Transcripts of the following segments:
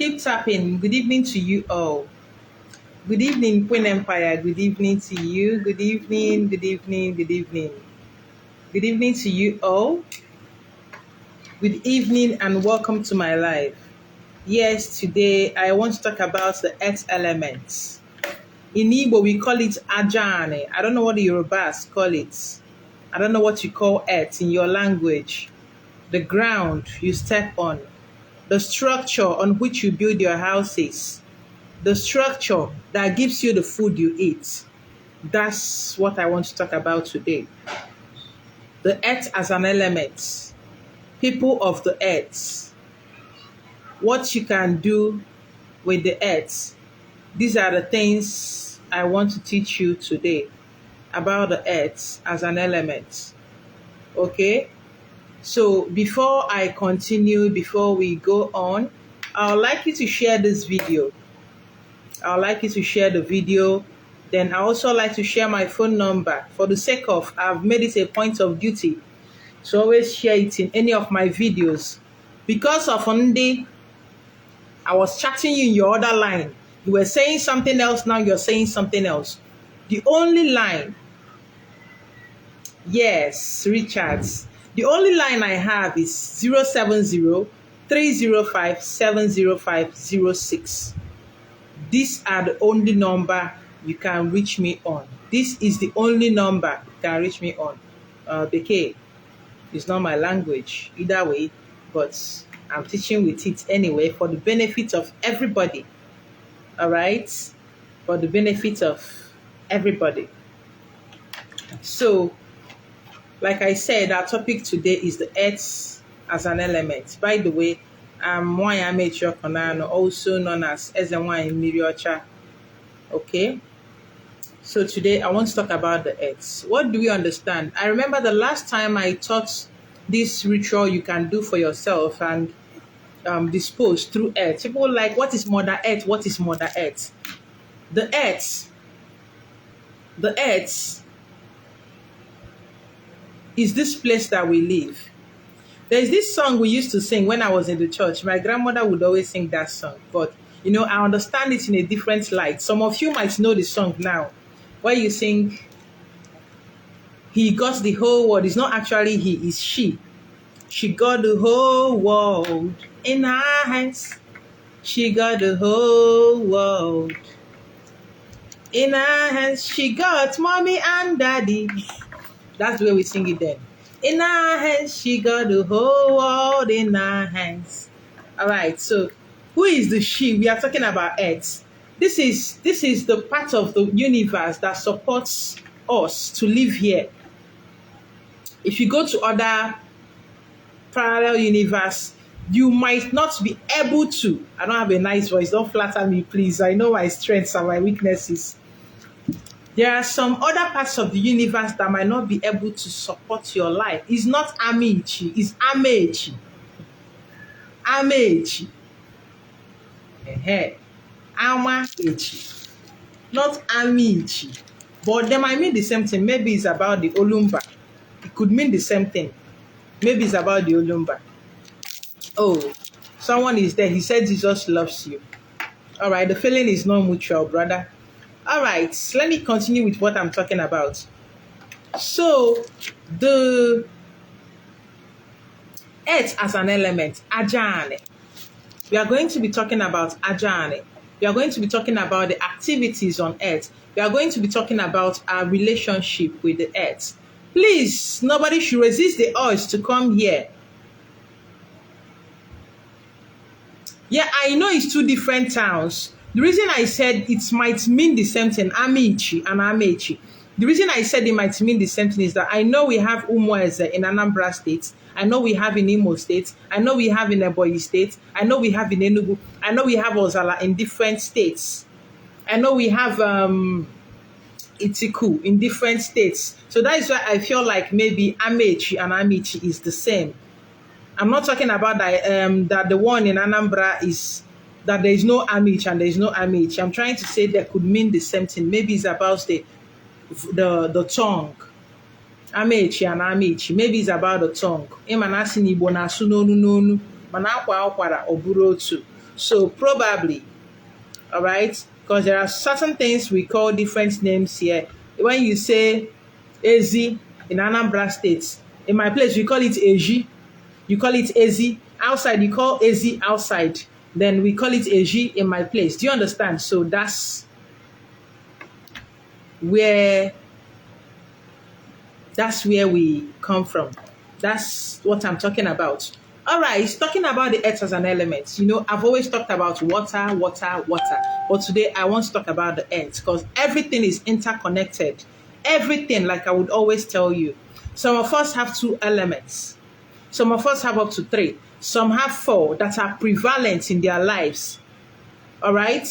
Keep tapping. Good evening to you all. Good evening, Queen Empire. Good evening to you. Good evening, good evening, good evening. Good evening to you all. Good evening and welcome to my live. Yes, today I want to talk about the earth elements. In Igbo, we call it Ajane. I don't know what the Yorubas call it. I don't know what you call earth in your language. The ground you step on, the structure on which you build your houses, the structure that gives you the food you eat. That's what I want to talk about today. The earth as an element, people of the earth, what you can do with the earth. These are the things I want to teach you today about the earth as an element. Okay? So before I continue, before we go on, I would like you to share this video. I would like you to share the video. Then I also like to share my phone number. For the sake of, I've made it a point of duty to always share it in any of my videos. Because of Monday, I was chatting you in your other line. You were saying something else, now you're saying something else. The only line, yes, Richards. The only line I have is 070-305-70506. These are the only number you can reach me on. This is the only number you can reach me on. Beke is not my language either way, but I'm teaching with it anyway for the benefit of everybody. All right? For the benefit of everybody. So, like I said, our topic today is the earth as an element. By the way, I'm Nwanyị Konano, also known as Ezenwanyị Miriocha. Okay? So today I want to talk about the earth. What do we understand? I remember the last time I taught this ritual you can do for yourself and dispose through earth. People were like, what is Mother Earth? What is Mother Earth? The earth is this place that we live. There's this song we used to sing when I was in the church. My grandmother would always sing that song. But, I understand it in a different light. Some of you might know the song now. Where you sing, he got the whole world. It's not actually he, it's she. She got the whole world in her hands. She got the whole world in her hands. She got mommy and daddy. That's the way we sing it then. In her hands, she got the whole world in her hands. All right, so who is the she? We are talking about earth. This is the part of the universe that supports us to live here. If you go to other parallel universe, you might not be able to. I don't have a nice voice. Don't flatter me, please. I know my strengths and my weaknesses. There are some other parts of the universe that might not be able to support your life. It's not Amici, it's Amechi. Amechi. Amaechi. Not Amici. But they might mean the same thing. Maybe it's about the Olumba. It could mean the same thing. Maybe it's about the Olumba. Oh, someone is there. He said Jesus loves you. All right, the feeling is not mutual, brother. All right, let me continue with what I'm talking about. So, the earth as an element, Ajane. We are going to be talking about Ajane. We are going to be talking about the activities on earth. We are going to be talking about our relationship with the earth. Please, nobody should resist the urge to come here. Yeah, I know it's two different towns. The reason I said it might mean the same thing, Amici and Amechi. The reason I said it might mean the same thing is that I know we have Umueze in Anambra State. I know we have in Imo State. I know we have in Ebonyi State. I know we have in Enugu. I know we have Ozala in different states. I know we have Itiku in different states. So that is why I feel like maybe Amechi and Amici is the same. I'm not talking about that the one in Anambra is that there is no Amici and there is no Amici. I'm trying to say that could mean the same thing. Maybe it's about the tongue. Amechi and Amici. Maybe it's about the tongue. So probably, all right, because there are certain things we call different names here. When you say Ezi in Anambra State, in my place we call it Eji. You call it Ezi. Outside you call Ezi outside. Then we call it Eji in my place. Do you understand? So that's where we come from. That's what I'm talking about. All right, it's talking about the earth as an element. You know, I've always talked about water, water, water. But today I want to talk about the earth because everything is interconnected. Everything, like I would always tell you. Some of us have 2 elements. Some of us have up to 3. Some have 4 that are prevalent in their lives. All right?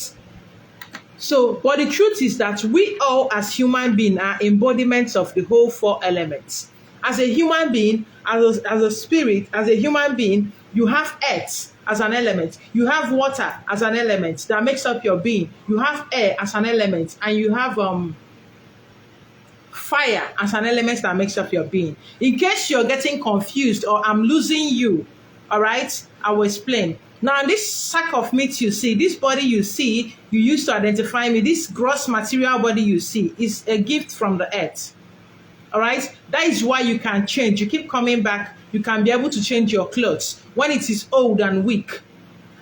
So, but the truth is that we all as human beings are embodiments of the whole 4 elements. As a human being, as a spirit, as a human being, you have earth as an element. You have water as an element that makes up your being. You have air as an element, and you have fire as an element that makes up your being. In case you're getting confused or I'm losing you, all right, I will explain. Now, this sack of meat you see, this body you see, you use to identify me, this gross material body you see is a gift from the earth. All right? That is why you can change. You keep coming back. You can be able to change your clothes. When it is old and weak,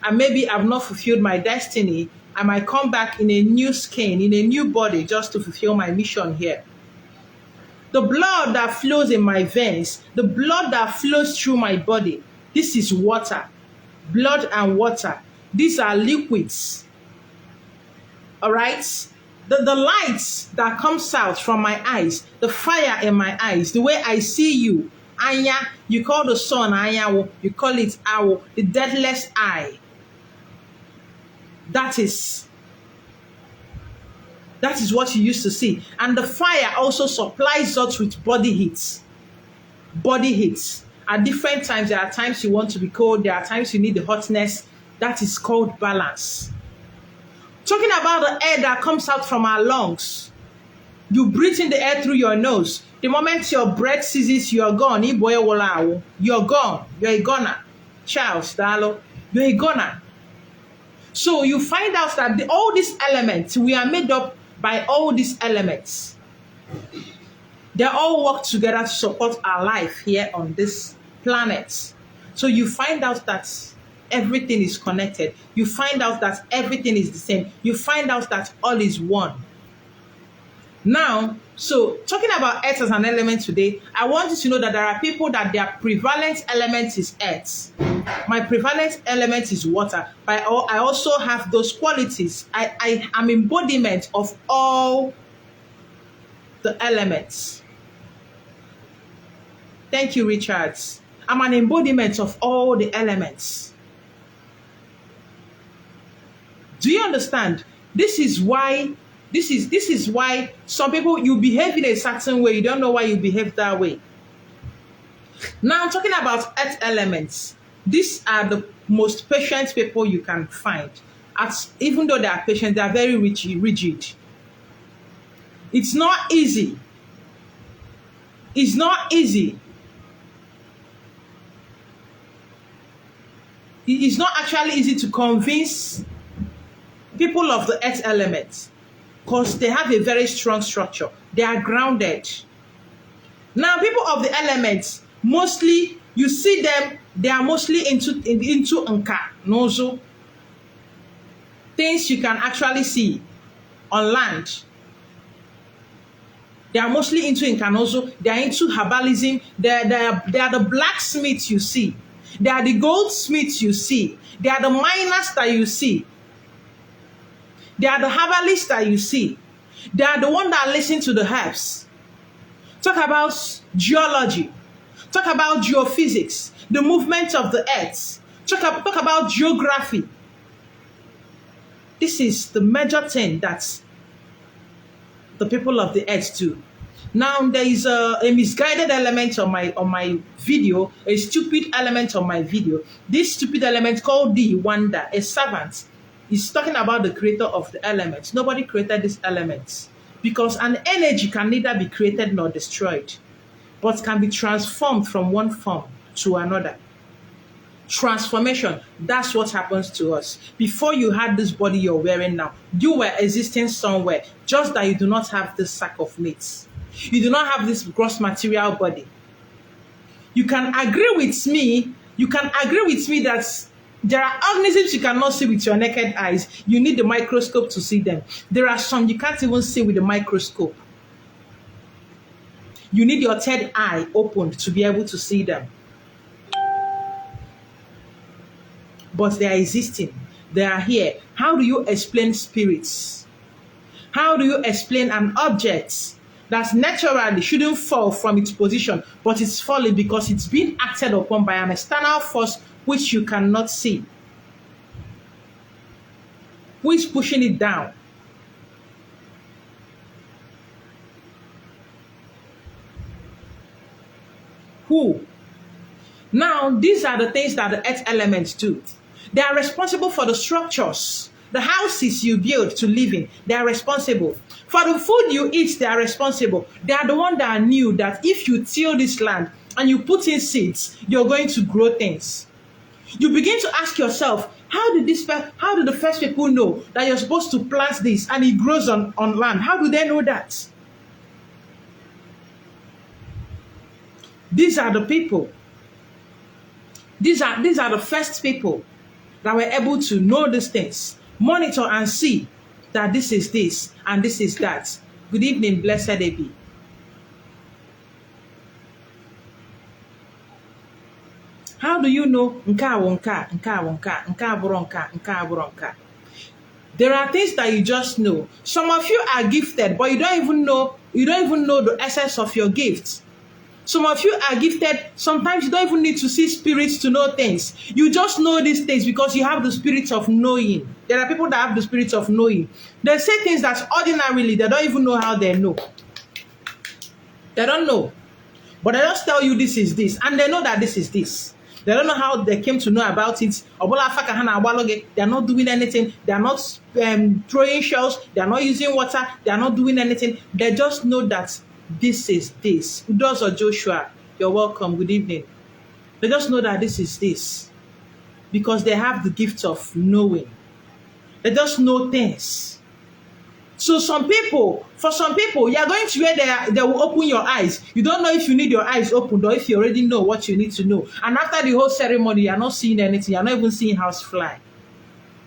and maybe I've not fulfilled my destiny, I might come back in a new skin, in a new body, just to fulfill my mission here. The blood that flows in my veins, the blood that flows through my body, this is water. Blood and water. These are liquids. All right? The lights that comes out from my eyes, the fire in my eyes, the way I see you, Anya, you call the sun Anya, you call it Awo, the deathless eye. That is what you used to see. And the fire also supplies us with body heat. Body heat. At different times, there are times you want to be cold, there are times you need the hotness. That is called balance. Talking about the air that comes out from our lungs. You breathe in the air through your nose. The moment your breath ceases, you're gone. You're gone. You're a goner. Charles Darlow, you're a goner. So you find out that all these elements, we are made up by all these elements. They all work together to support our life here on this planet. So you find out that everything is connected. You find out that everything is the same. You find out that all is one. Now, so talking about earth as an element today, I want you to know that there are people that their prevalent element is earth. My prevalent element is water. But I also have those qualities. I am embodiment of all the elements. Thank you, Richards. I'm an embodiment of all the elements. Do you understand? This is why some people, you behave in a certain way. You don't know why you behave that way. Now, I'm talking about earth elements. These are the most patient people you can find. Even though they are patient, they are very rigid. It's not easy. It's not easy. It's not actually easy to convince people of the earth element because they have a very strong structure. They are grounded. Now, people of the elements, mostly, you see them, they are mostly into nka, nozo. Things you can actually see on land. They are mostly into nkanozo. They are into herbalism. They are the blacksmiths you see. They are the goldsmiths you see. They are the miners that you see. They are the herbalists that you see. They are the ones that listen to the herbs. Talk about geology. Talk about geophysics, the movement of the earth. Talk about geography. This is the major thing that the people of the earth do. Now, there is a misguided element on my video, a stupid element on my video. This stupid element called the Wanda, a servant, is talking about the creator of the elements. Nobody created these elements because an energy can neither be created nor destroyed, but can be transformed from one form to another. Transformation. That's what happens to us. Before you had this body you're wearing now, you were existing somewhere, just that you do not have this sack of meat. You do not have this gross material body. You can agree with me. You can agree with me that there are organisms you cannot see with your naked eyes. You need the microscope to see them. There are some you can't even see with the microscope. You need your third eye opened to be able to see them. But they are existing. They are here. How do you explain spirits? How do you explain an object that naturally shouldn't fall from its position, but it's falling because it's being acted upon by an external force which you cannot see? Who is pushing it down? Who? Now, these are the things that the earth elements do. They are responsible for the structures, the houses you build to live in. They are responsible. For the food you eat, they are responsible. They are the ones that knew that if you till this land and you put in seeds, you're going to grow things. You begin to ask yourself, how did the first people know that you're supposed to plant this and it grows on land? How do they know that? These are the people. These are the first people that were able to know these things, monitor and see that this is this and this is that. Good evening, blessed they be. How do you know nka wonka, nka wonka, nka bronka, nka bronka? There are things that you just know. Some of you are gifted, but you don't even know the essence of your gifts. Some of you are gifted. Sometimes you don't even need to see spirits to know things. You just know these things because you have the spirit of knowing. There are people that have the spirit of knowing. They say things that ordinarily they don't even know how they know. They don't know. But they just tell you this is this. And they know that this is this. They don't know how they came to know about it. They are not doing anything. They are not throwing shells. They are not using water. They are not doing anything. They just know that this is this. Udos or Joshua, you're welcome. Good evening. They just know that this is this because they have the gift of knowing. They just know things. So for some people, you are going to where they will open your eyes. You don't know if you need your eyes opened or if you already know what you need to know. And after the whole ceremony, you are not seeing anything. You are not even seeing house fly.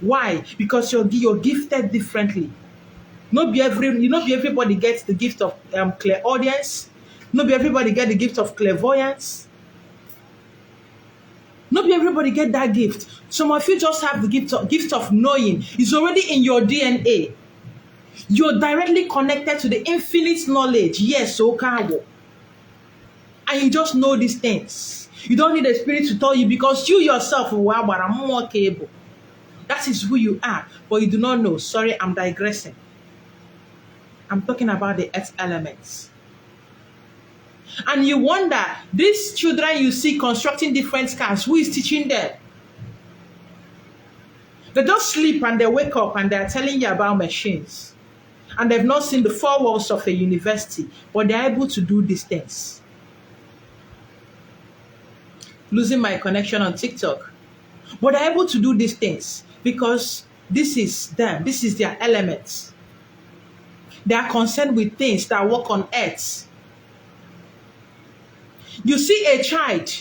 Why? Because you're gifted differently. Not be everybody gets the gift of clairaudience. Not be everybody get the gift of clairvoyance. Not be everybody get that gift. Some of you just have the gift of knowing. It's already in your DNA. You're directly connected to the infinite knowledge. Yes, so Okawo. And you just know these things. You don't need a spirit to tell you because you yourself are more capable. That is who you are, but you do not know. Sorry, I'm digressing. I'm talking about the earth elements. And you wonder, these children you see constructing different cars, who is teaching them? They don't sleep and they wake up and they're telling you about machines. And they've not seen the four walls of a university, but they're able to do these things. Losing my connection on TikTok. But they're able to do these things because this is them. This is their elements. They are concerned with things that work on earth. You see a child,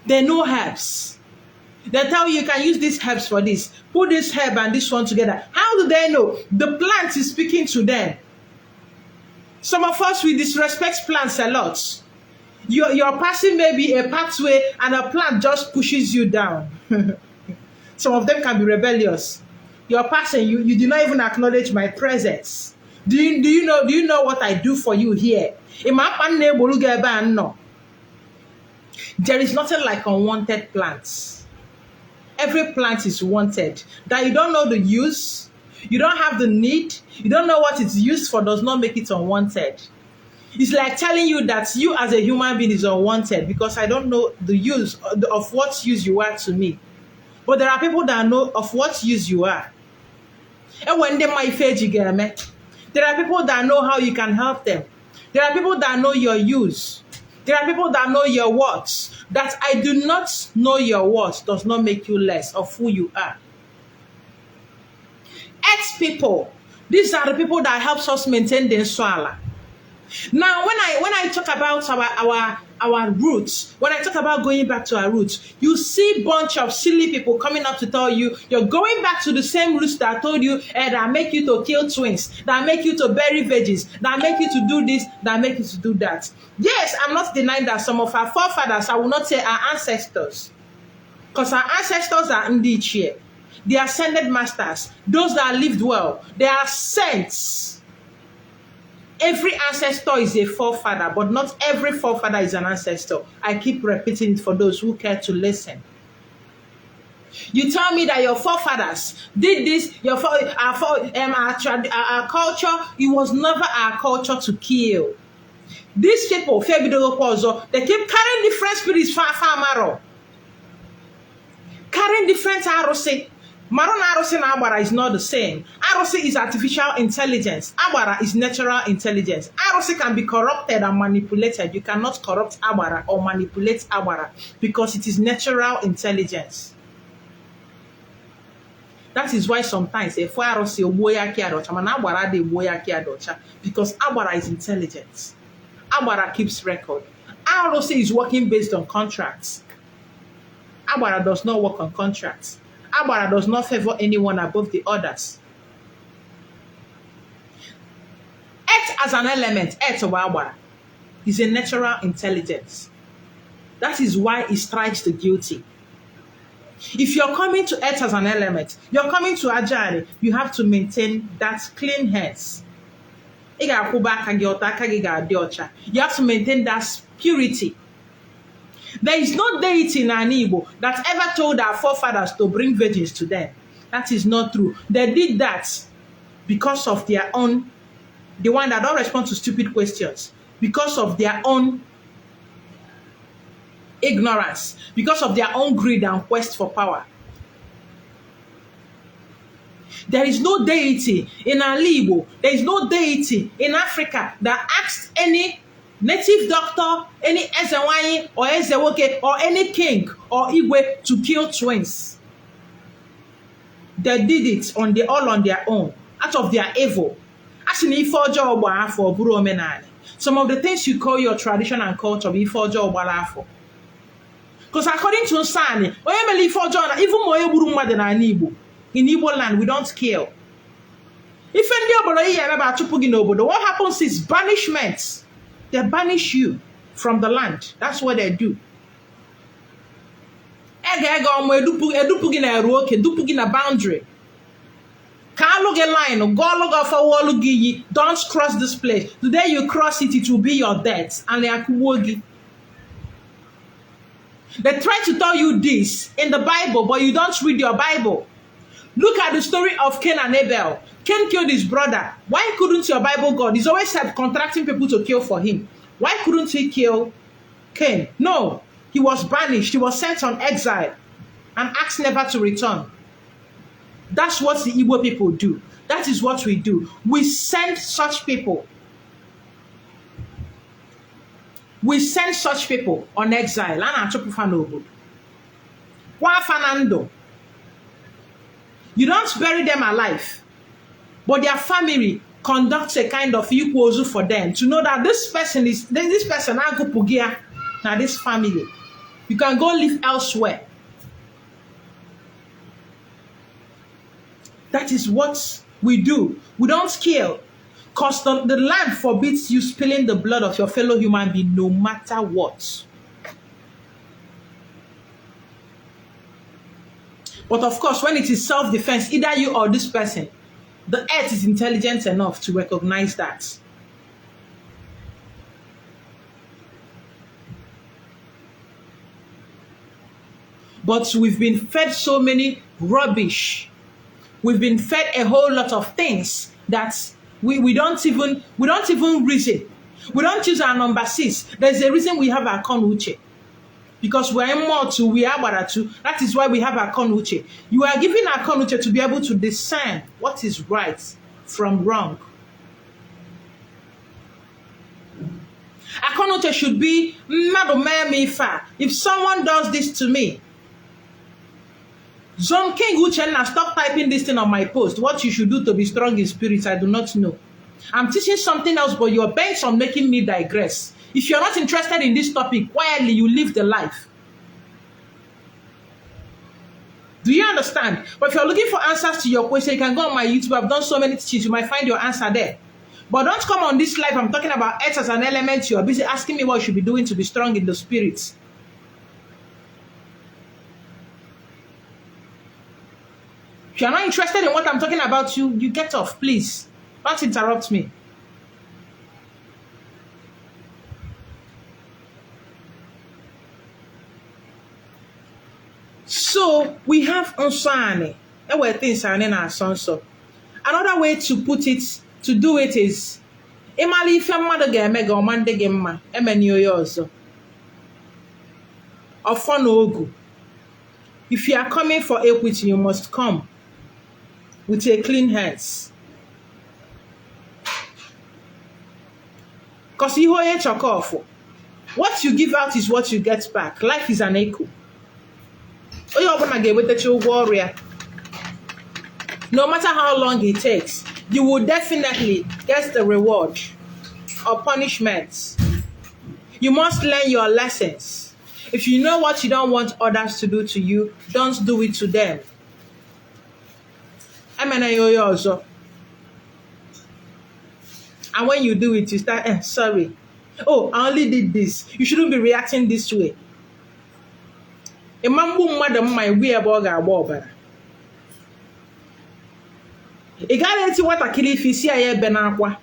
they know herbs. They tell you can use these herbs for this. Put this herb and this one together. How do they know? The plant is speaking to them. Some of us, we disrespect plants a lot. You're passing maybe a pathway and a plant just pushes you down. Some of them can be rebellious. You're passing, you do not even acknowledge my presence. Do you know what I do for you here? There is nothing like unwanted plants. Every plant is wanted. That you don't know the use, you don't have the need, you don't know what it's used for does not make it unwanted. It's like telling you that you as a human being is unwanted because I don't know the use of what use you are to me. But there are people that know of what use you are. And when they might there are people that know how you can help them. There are people that know your use. There are people that know your words. That I do not know your words does not make you less of who you are. Ex people, these are the people that helps us maintain the Nswala. Now, when I talk about our roots, when I talk about going back to our roots, you see bunch of silly people coming up to tell you you're going back to the same roots that told you that make you to kill twins, that make you to bury veggies, that make you to do this, that make you to do that. Yes, I'm not denying that some of our forefathers, I will not say our ancestors, because our ancestors are indeed here. They are ascended masters, those that lived well. They are saints. Every ancestor is a forefather, but not every forefather is an ancestor. I keep repeating it for those who care to listen. You tell me that your forefathers did this, our culture, it was never our culture to kill. These people, they keep carrying different spirits, carrying different arrows. Maron Arose and Agbara is not the same. Arose is artificial intelligence. Agbara is natural intelligence. Arose can be corrupted and manipulated. You cannot corrupt Agbara or manipulate Agbara because it is natural intelligence. That is why sometimes if Arose Oboyaki Adocha, man Agbara de Oboyaki Adocha, because Agbara is intelligent. Agbara keeps record. Arose is working based on contracts. Agbara does not work on contracts. Agbara does not favor anyone above the others. Earth as an element, Earth of Agbara, is a natural intelligence. That is why it strikes the guilty. If you're coming to Earth as an element, you're coming to Ajari, you have to maintain that clean hands. You have to maintain that purity. There is no deity in Igbo that ever told our forefathers to bring virgins to them. That is not true. They did that because of their own, the one that don't respond to stupid questions, because of their own ignorance, because of their own greed and quest for power. There is no deity in Igbo, there is no deity in Africa that asked any native doctor, any Ezewanyi or Ezewoke or any king or Igwe to kill twins. They did it all on their own, out of their evil. Some of the things you call your tradition and culture, because according to Nsani, even in Igbo land, we don't kill. What happens is banishment. They banish you from the land. That's what they do. Boundary. Don't cross this place. The day you cross it, it will be your death. They try to tell you this in the Bible, but you don't read your Bible. Look at the story of Cain and Abel. Cain killed his brother. Why couldn't your Bible God? He's always contracting people to kill for him. Why couldn't he kill Cain? No, he was banished. He was sent on exile and asked never to return. That's what the Igbo people do. That is what we do. We send such people. We send such people on exile. You don't bury them alive, but their family conducts a kind of equals for them to know that this person now this family. You can go live elsewhere. That is what we do. We don't kill, because the land forbids you spilling the blood of your fellow human being no matter what. But of course, when it is self-defense, either you or this person, the earth is intelligent enough to recognize that. But we've been fed so many rubbish. We've been fed a whole lot of things that we don't even reason. We don't use our number 6. There's a reason we have our konuche. Because we're more to, we are baratu. That is why we have our konuche. You are giving our konuche to be able to discern what is right from wrong. connotation should be, if someone does this to me, Zom King Uchenna, stop typing this thing on my post. What you should do to be strong in spirit, I do not know. I'm teaching something else, but you're bent on making me digress. If you're not interested in this topic, quietly you live the life. Do you understand? But if you're looking for answers to your question, you can go on my YouTube. I've done so many teachings. You might find your answer there. But don't come on this live. I'm talking about earth as an element. You're busy asking me what you should be doing to be strong in the spirit. If you're not interested in what I'm talking about, you get off, please. Don't interrupt me. So we have Onsane. That were things are in our sonso. Another way to put it, to do it is Emali if your mother get mega or mande gemma, emenioyoso. Or ogu. If you are coming for equity, you must come with a clean hands. Because what you give out is what you get back. Life is an echo. Warrior. No matter how long it takes, you will definitely get the reward or punishment. You must learn your lessons. If you know what you don't want others to do to you, don't do it to them. And when you do it, you start, sorry. Oh, I only did this. You shouldn't be reacting this way. A mambu madam my way about a wobber. A guy what a killie if you see a benaqua.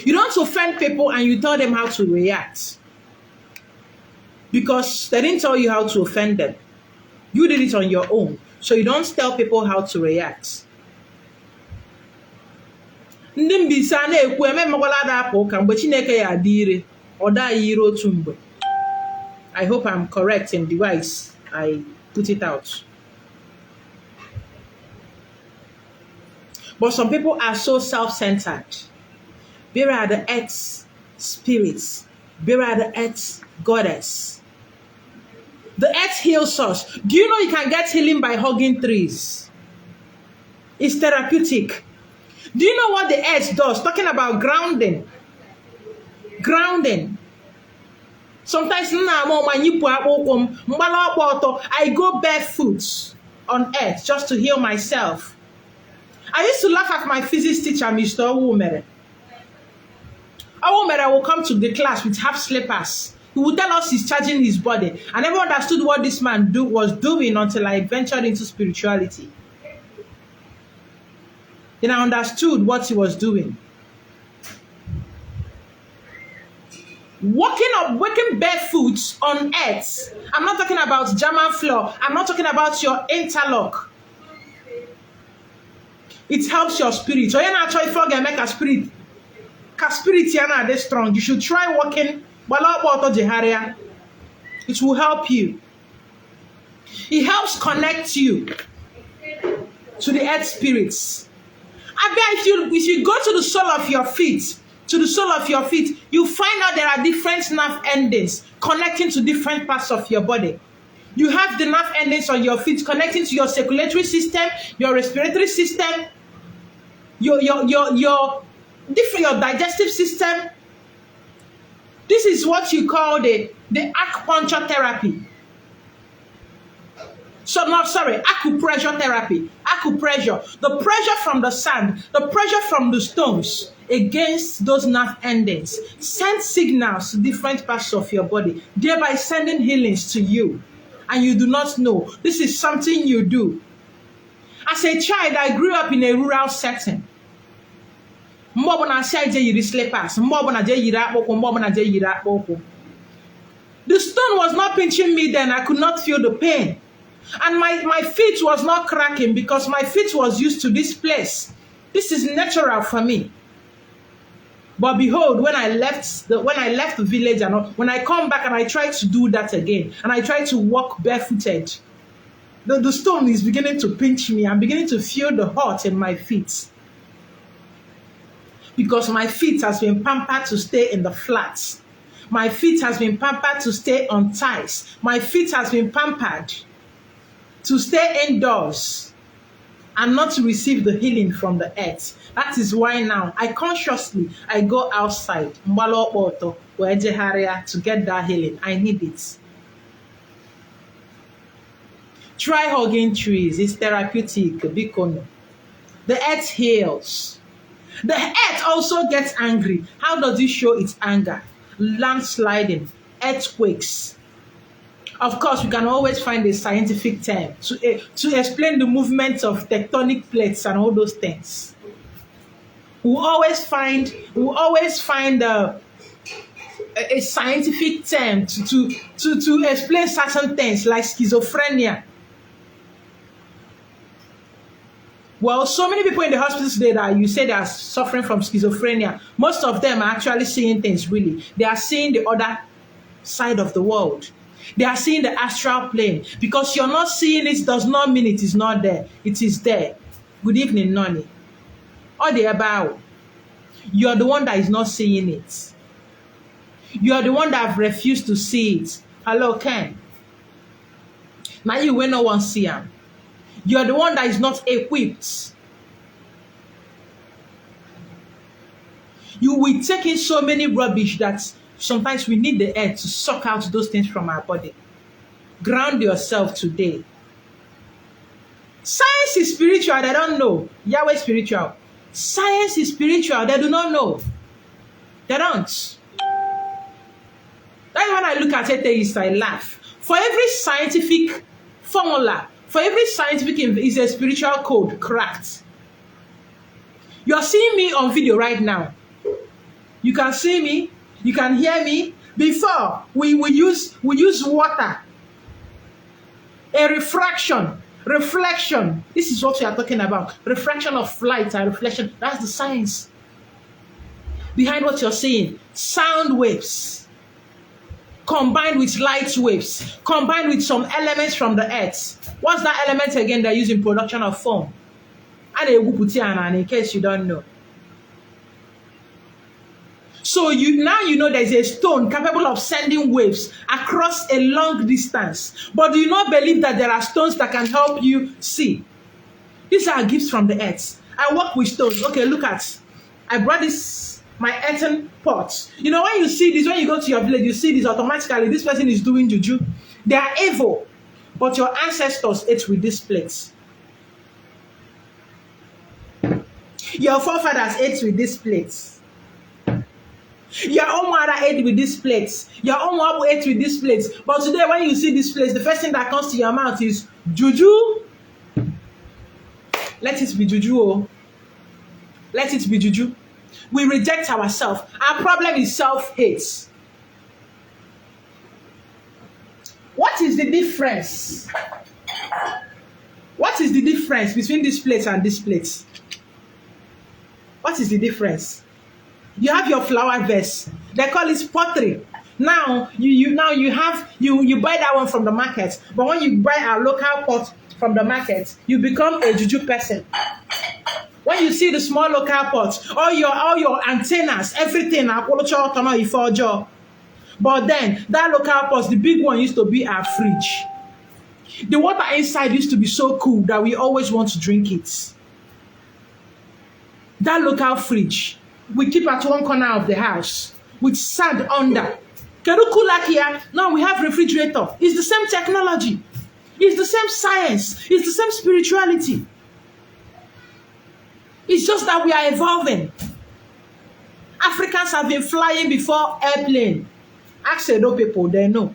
You don't offend people and you tell them how to react. Because they didn't tell you how to offend them. You did it on your own. So you don't tell people how to react. I hope I'm correct in the ways I put it out. But some people are so self-centered. Where are the earth spirits? Where are the earth goddess? The earth heals us. Do you know you can get healing by hugging trees? It's therapeutic. Do you know what the earth does? Talking about grounding. Grounding. Sometimes I go barefoot on earth just to heal myself. I used to laugh at my physics teacher, Mr. Owumere. Owumere will come to the class with half slippers. He would tell us he's charging his body. I never understood what this man was doing until I ventured into spirituality. Then I understood what he was doing. Walking barefoot on earth. I'm not talking about German floor. I'm not talking about your interlock. It helps your spirit. So you're not trying to make a spirit. Because spirit is not that strong. You should try walking. It will help you. It helps connect you to the earth spirits. I bet if you go to the sole of your feet, you find out there are different nerve endings connecting to different parts of your body. You have the nerve endings on your feet connecting to your circulatory system, your respiratory system, your digestive system. This is what you call the acupuncture therapy. Acupressure therapy. Acupressure. The pressure from the sand, the pressure from the stones against those nerve endings sends signals to different parts of your body, thereby sending healings to you. And you do not know. This is something you do. As a child, I grew up in a rural setting. The stone was not pinching me then. I could not feel the pain. And my feet was not cracking because my feet was used to this place. This is natural for me. But behold, when I left the village and when I come back and I try to do that again, and I try to walk barefooted, the stone is beginning to pinch me. I'm beginning to feel the hurt in my feet. because my feet has been pampered to stay in the flats. My feet has been pampered to stay on ties. My feet has been pampered to stay indoors and not to receive the healing from the earth. That is why now I go outside to get that healing. I need it. Try hugging trees. It's therapeutic. Bikono. The earth heals. The earth also gets angry. How does it show its anger? Landsliding, earthquakes. Of course, we can always find a scientific term to explain the movement of tectonic plates and all those things. We'll always find a scientific term to explain certain things like schizophrenia. Well, so many people in the hospitals today that you say they are suffering from schizophrenia, most of them are actually seeing things really. They are seeing the other side of the world. They are seeing the astral plane. Because you're not seeing it does not mean it is not there. It is there. Good evening, Noni. Or the about. You're the one that is not seeing it. You're the one that have refused to see it. Hello, Ken. Now you will no one see him. You're the one that is not equipped. You will take in so many rubbish that sometimes we need the air to suck out those things from our body. Ground yourself today. Science is spiritual, they don't know. Yahweh is spiritual. Science is spiritual, they do not know. They don't. That's when I look at atheists, I laugh. For every scientific formula, for every scientific is a spiritual code cracked. You're seeing me on video right now. You can see me, you can hear me. Before, we use water. A reflection. This is what we are talking about. Refraction of light and reflection. That's the science behind what you're seeing. Sound waves combined with light waves, combined with some elements from the earth. What's that element again they use in production of foam? And in case you don't know. So now you know there's a stone capable of sending waves across a long distance. But do you not believe that there are stones that can help you see? These are gifts from the earth. I work with stones. Okay, look at. I brought this, my earthen pot. You know, when you see this, when you go to your village, you see this automatically. This person is doing juju. They are evil. But your ancestors ate with these plates. Your forefathers ate with these plates. Your own mother ate with these plates. Your own mom ate with these plates. But today, when you see this plates, the first thing that comes to your mouth is juju. Let it be juju. Oh. Let it be juju. We reject ourselves. Our problem is self-hate. What is the difference? What is the difference between this plate and this plate? What is the difference? You have your flower vase. They call it pottery. Now you buy that one from the market. But when you buy our local pot from the market, you become a juju person. When you see the small local pot, all your antennas, everything, but then that local pot, the big one used to be our fridge. The water inside used to be so cool that we always want to drink it. That local fridge we keep at one corner of the house with sand under. Now we have refrigerator. It's the same technology. It's the same science. It's the same spirituality. It's just that we are evolving. Africans have been flying before airplane. Ask Edo people, they know.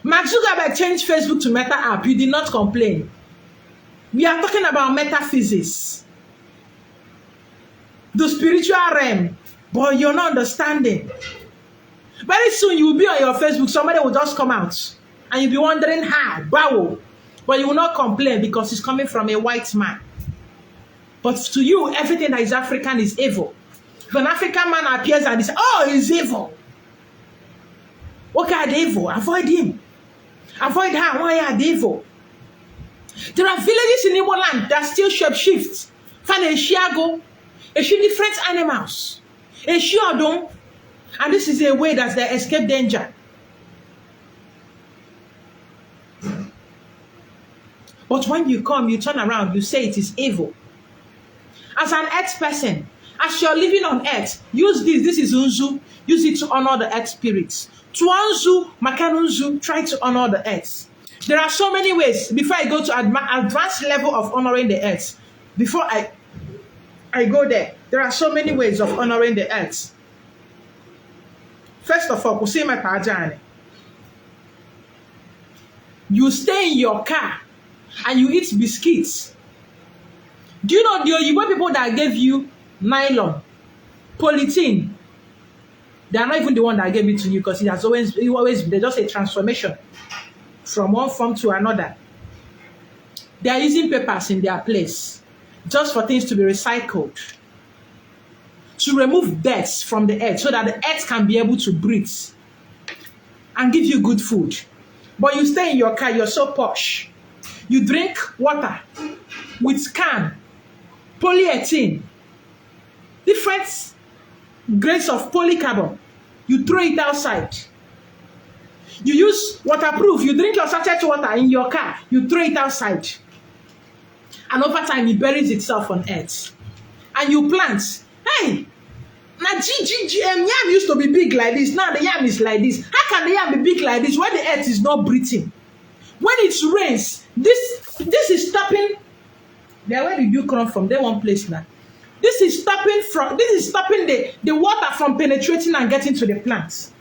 Mark Zuckerberg changed Facebook to Meta app. You did not complain. We are talking about metaphysics. The spiritual realm. But you're not understanding. Very soon you will be on your Facebook. Somebody will just come out. And you'll be wondering how. Bow. But you will not complain because it's coming from a white man. But to you, everything that is African is evil. If an African man appears and says, oh, he's evil. What kind of evil? Avoid him. Avoid her. Why are they evil? There are villages in Igbo land that still shapeshift. Find a shiago, a different animals, a shiodon, and this is a way that they escape danger. But when you come, you turn around, you say it is evil. As an earth person, as you're living on earth, use this. This is Unzu. Use it to honor the earth spirits. Tuanzu, Makanunzu, try to honor the earth. There are so many ways. Before I go to advanced level of honoring the earth, before I go there, there are so many ways of honoring the earth. First of all, kusema pajane. You stay in your car and you eat biscuits. Do you know the Oyibo people that gave you nylon, polythene? They are not even the one that gave it to you because it has always been just a transformation from one form to another. They are using papers in their place just for things to be recycled, to remove dirt from the earth so that the earth can be able to breathe and give you good food. But you stay in your car, you're so posh. You drink water with can, polyethylene, different grades of polycarbon. You throw it outside. You use waterproof. You drink your sachet water in your car. You throw it outside. And over time, it buries itself on earth. And you plant. Hey, now yam used to be big like this. Now the yam is like this. How can the yam be big like this when the earth is not breathing? When it rains, this is stopping. Where did you come from? They one place now. This is stopping the water from penetrating and getting to the plants.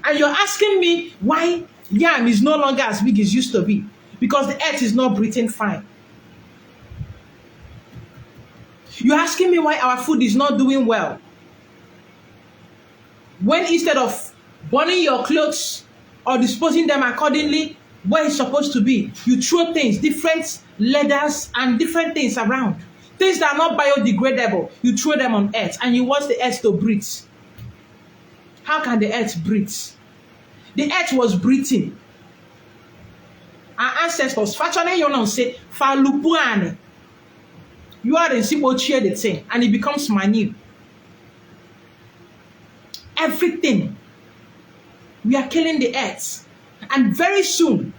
And you're asking me why yam is no longer as big as it used to be. Because the earth is not breathing fine. You're asking me why our food is not doing well. When instead of burning your clothes or disposing them accordingly where it's supposed to be, you throw things, different leathers and different things around. Things that are not biodegradable, you throw them on earth and you want the earth to breathe. How can the earth breathe? The earth was breathing. Our ancestors, say, you are in Sibo cheer the thing and it becomes manure. Everything. We are killing the earth. And very soon,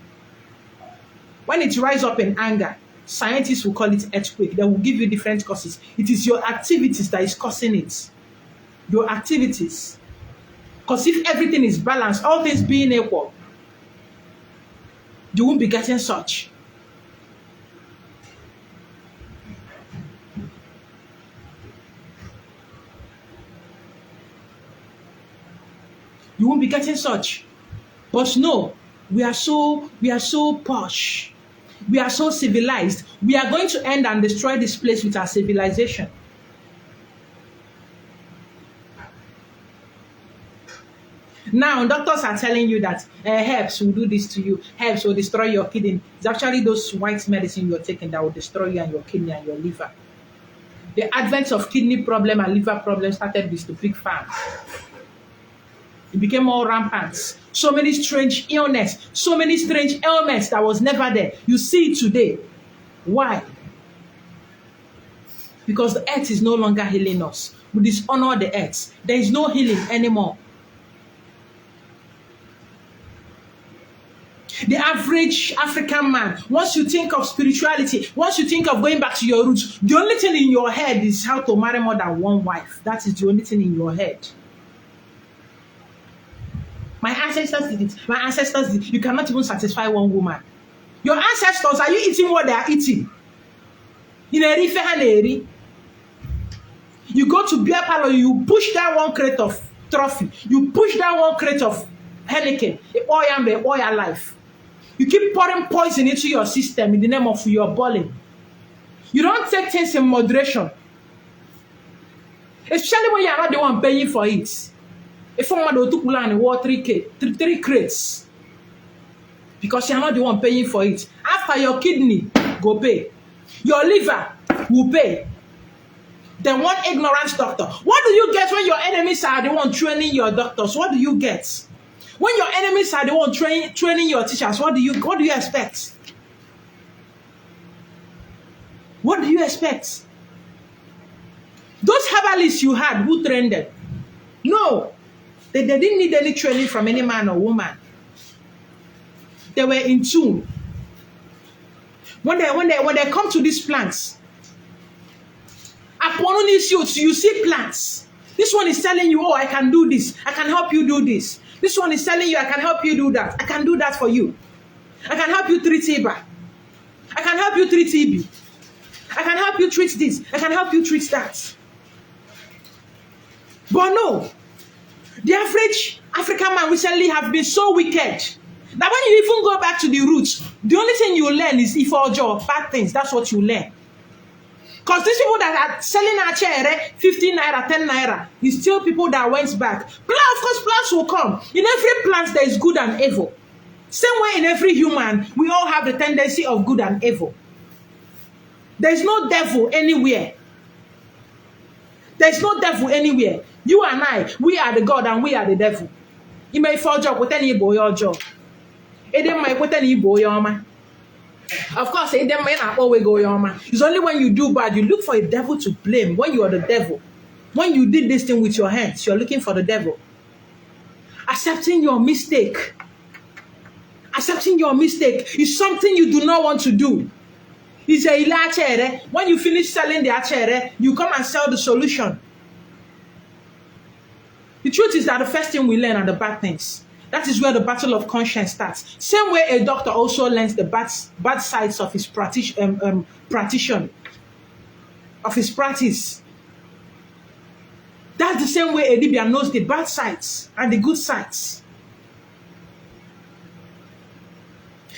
when it rises up in anger, scientists will call it earthquake. They will give you different causes. It is your activities that is causing it. Your activities. Because if everything is balanced, all things being equal, you won't be getting such. You won't be getting such. But no, we are so posh. We are so civilized. We are going to end and destroy this place with our civilization. Now, doctors are telling you that herbs will do this to you. Herbs will destroy your kidney. It's actually those white medicine you're taking that will destroy you and your kidney and your liver. The advent of kidney problem and liver problem started with the big farms. It became more rampant. So many strange illness, so many strange ailments that was never there. You see it today. Why? Because the earth is no longer healing us. We dishonor the earth. There is no healing anymore. The average African man, once you think of spirituality, once you think of going back to your roots, the only thing in your head is how to marry more than one wife. That is the only thing in your head. My ancestors did it. My ancestors did it. You cannot even satisfy one woman. Your ancestors, are you eating what they are eating? You go to beer parlor, you push down one crate of trophy. You push down one crate of Heineken. All your life. You keep pouring poison into your system in the name of your bowling. You don't take things in moderation. Especially when you are not the one paying for it. If someone do to war 3 crates. Because you are not the one paying for it. After your kidney, go pay. Your liver will pay. Then one ignorant doctor. What do you get when your enemies are the one training your doctors? What do you get? When your enemies are the one training your teachers, what do you expect? What do you expect? Those herbalists you had, who trained them? No, they didn't need any training from any man or woman. They were in tune. When they come to these plants, you see plants. This one is telling you, oh, I can do this. I can help you do this. This one is telling you, I can help you do that. I can do that for you. I can help you treat Ebola. I can help you treat TB. I can help you treat this. I can help you treat that. But no, the average African man recently have been so wicked that when you even go back to the roots, the only thing you learn is ifojo, bad things. That's what you learn. Because these people that are selling our chair, 15 naira, 10 naira, is still people that went back. Of course, plants will come. In every plant, there is good and evil. Same way in every human, we all have the tendency of good and evil. There is no devil anywhere. There is no devil anywhere. You and I, we are the God and we are the devil. You may fall job with any boy or job. Of course, it's only when you do bad, you look for a devil to blame. When you are the devil, when you did this thing with your hands, you're looking for the devil. Accepting your mistake. Accepting your mistake is something you do not want to do. It's a ilachere. When you finish selling the achere, you come and sell the solution. The truth is that the first thing we learn are the bad things. That is where the battle of conscience starts. Same way a doctor also learns the bad sides of his practice, of his practice. That's the same way a Libyan knows the bad sides and the good sides.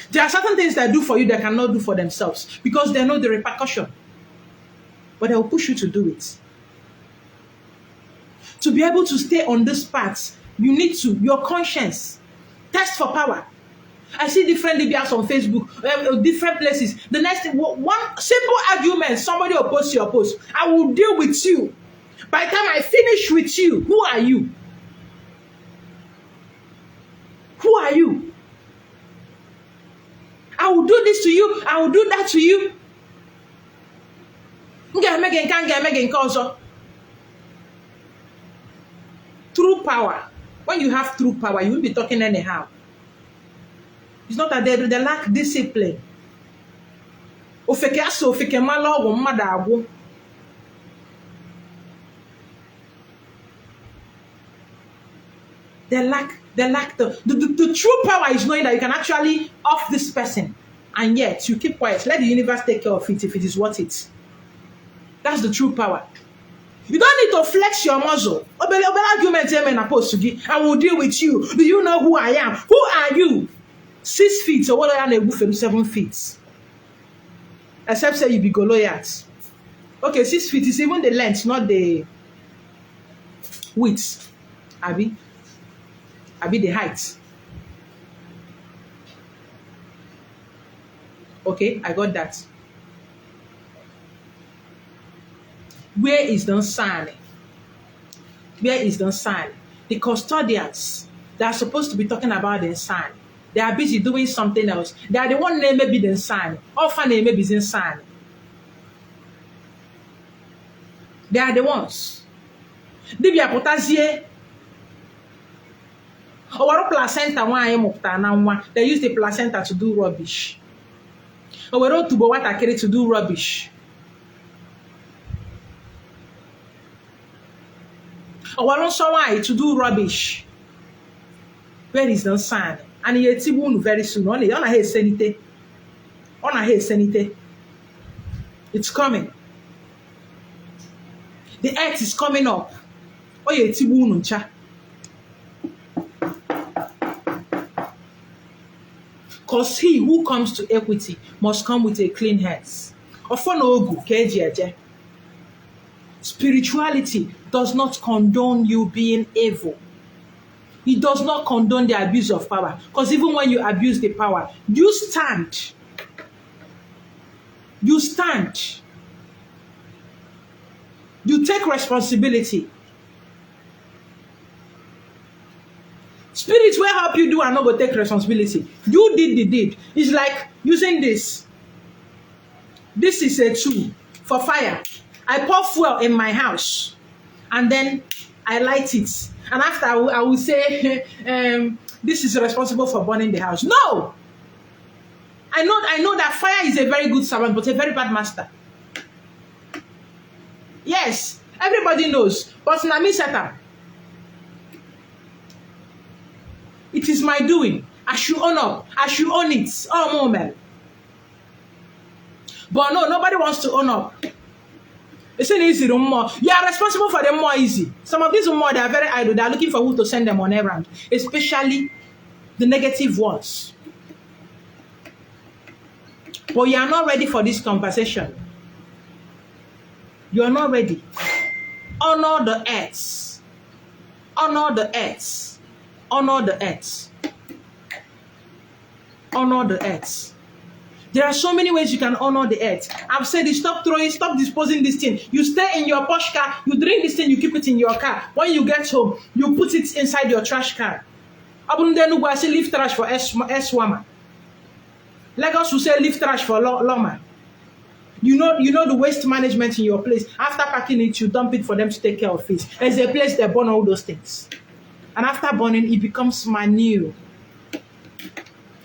There are certain things they do for you they cannot do for themselves because they know the repercussion. But they will push you to do it. To be able to stay on this path, you need to, your conscience, test for power. I see different Libyans on Facebook, different places. The next thing, one simple argument, somebody will post your post. I will deal with you. By the time I finish with you, who are you? Who are you? I will do this to you. I will do that to you. True power. When you have true power, you will be talking anyhow. It's not that they lack discipline. They lack the true power is knowing that you can actually off this person, and yet you keep quiet. Let the universe take care of it if it is worth it. That's the true power. You don't need to flex your muscle. I will deal with you. Do you know who I am? Who are you? 6 feet or what are you? 7 feet. Except say you be Goliath. Okay, 6 feet is even the length, not the width. Abi the height. Okay, I got that. Where is the sign? Where is the sign? The custodians, they are supposed to be talking about the sign. They are busy doing something else. They are the one name maybe the sign. Often name maybe the sign. They are the ones. They use the placenta to do rubbish. To do rubbish. To do rubbish. Where is the sign? And he very soon. It's coming. The earth is coming up. Because he who comes to equity must come with a clean hands. Spirituality does not condone you being evil. It does not condone the abuse of power. Because even when you abuse the power, you stand. You stand. You take responsibility. Spirits will help you do and not go take responsibility. You did the deed. It's like using this. This is a tool for fire. I pour fuel in my house and then I light it. And after I will say, this is responsible for burning the house. No! I know that fire is a very good servant, but a very bad master. Yes, everybody knows. But Nami Satan. It is my doing. I should own up. I should own it. Oh, moment. But no, nobody wants to own up. It's an easy more. You are responsible for them more easy. Some of these more, they are very idle. They are looking for who to send them on errand, especially the negative ones. But you are not ready for this conversation. You are not ready. Honor the earth. Honor the earth. Honor the earth. Honor the earth. There are so many ways you can honor the earth. I've said it, stop throwing, stop disposing this thing. You stay in your posh car, you drink this thing, you keep it in your car. When you get home, you put it inside your trash can. Abundenu will say leave trash for Eswama. Lagos will say leave trash for Loma. You know the waste management in your place. After packing it, you dump it for them to take care of it. There's a place they burn all those things. And after burning, it becomes manure.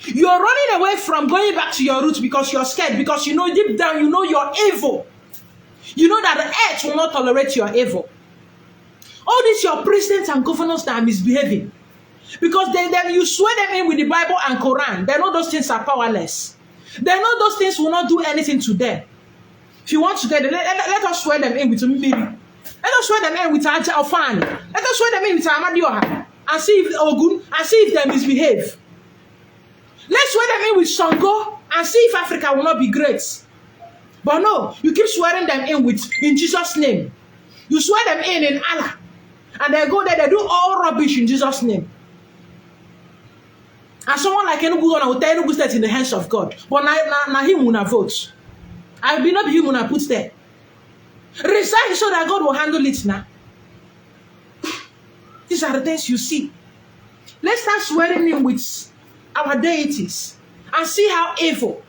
You're running away from going back to your roots because you're scared, because you know deep down, you know you're evil. You know that the earth will not tolerate your evil. All these your presidents and governors that are misbehaving, because you swear them in with the Bible and Quran. They know those things are powerless. They know those things will not do anything to them. If you want to get them, let us swear them in with Miri. Let us swear them in with Ofan. Let us swear them in with Amadioha and see if Ogun and see if they misbehave. Let's swear them in with Songo and see if Africa will not be great. But no, you keep swearing them in Jesus' name. You swear them in Allah. And they go there, they do all rubbish in Jesus' name. And someone like Enugu will tell Enugu State in the hands of God. But now him will vote. I will not be him will put there. Resign so that God will handle it now. These are the things you see. Let's start swearing in with our deities and see how evil.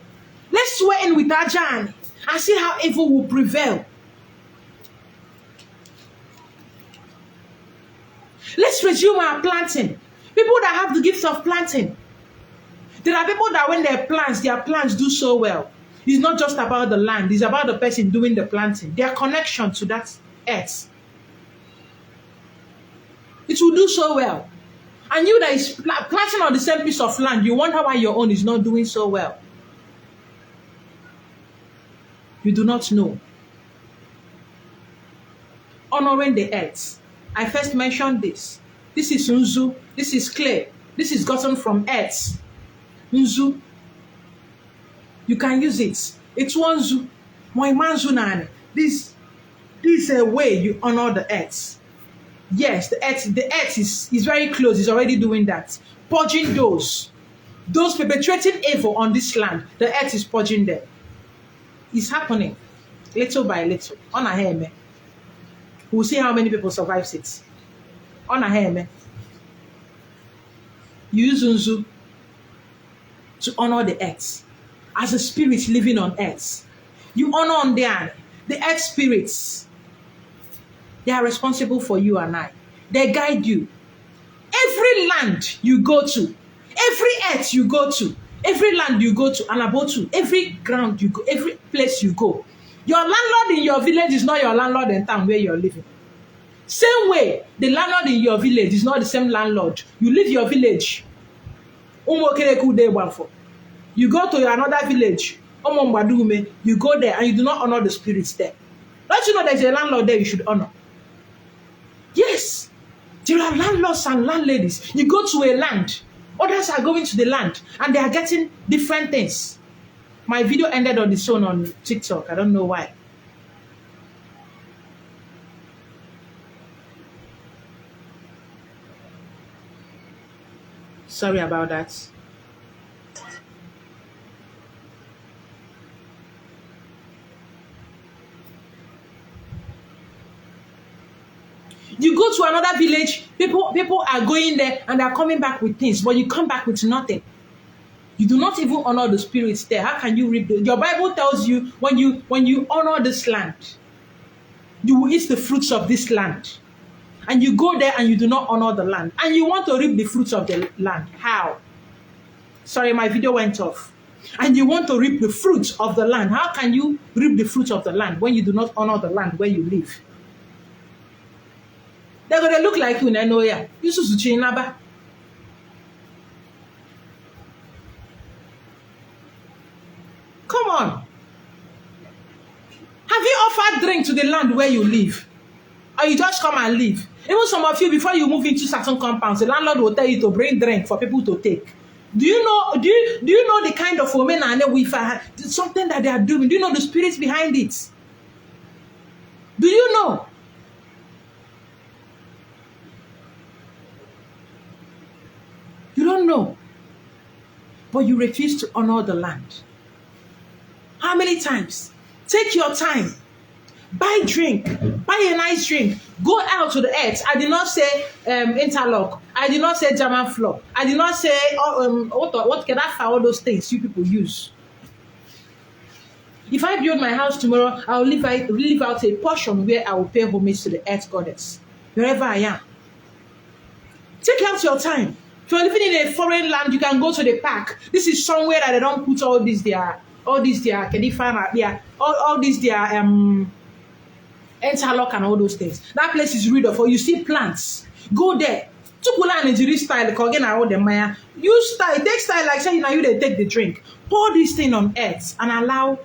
Let's swear in with Ajan and see how evil will prevail. Let's resume our planting. People that have the gift of planting. There are people that when their plants do so well. It's not just about the land. It's about the person doing the planting. Their connection to that earth. It will do so well. And you that is planting on the same piece of land, you wonder why your own is not doing so well. You do not know. Honoring the earth. I first mentioned this. This is Nzu. This is clay. This is gotten from earth. Nzu. You can use it. It's one Nzu. This is a way you honor the earth. Yes, the earth is very close. It's already doing that. Purging those perpetrating evil on this land. The earth is purging them. It's happening little by little. On a hair, we'll see how many people survives it. On a hair, you use Nzu to honor the earth as a spirit living on earth. You honor on the earth spirits. They are responsible for you and I. They guide you. Every land you go to, every earth you go to, every land you go to, Anabotu, every ground you go, every place you go. Your landlord in your village is not your landlord in town where you're living. Same way, the landlord in your village is not the same landlord. You leave your village. You go to another village. You go there and you do not honor the spirits there. Don't you know there's a landlord there you should honor? Yes, there are landlords and landladies. You go to a land, others are going to the land, and they are getting different things. My video ended on its own on TikTok. I don't know why. Sorry about that. You go to another village, people are going there and they are coming back with things, but you come back with nothing. You do not even honor the spirits there. How can you reap your Bible tells you when you honor this land, you will eat the fruits of this land. And you go there and you do not honor the land. And you want to reap the fruits of the land. How? Sorry, my video went off. And you want to reap the fruits of the land. How can you reap the fruits of the land when you do not honor the land where you live? They're going to look like you, Nanoya. You should change number. Come on. Have you offered drink to the land where you live? Or you just come and leave? Even some of you, before you move into certain compounds, the landlord will tell you to bring drink for people to take. Do you know the kind of women and something that they are doing? Do you know the spirits behind it? Do you know? You don't know. But you refuse to honor the land. How many times? Take your time. Buy drink. Buy a nice drink. Go out to the earth. I did not say interlock. I did not say German floor. I did not say what can I find all those things you people use. If I build my house tomorrow, I will leave out a portion where I will pay homage to the earth goddess. Wherever I am. Take out your time. If you're living in a foreign land, you can go to the park. This is somewhere that they don't put all these interlock and all those things. That place is rid of, or you see plants. Go there. Tukula Nigeria style, use style, take style like saying now you they take the drink. Pour this thing on earth and allow,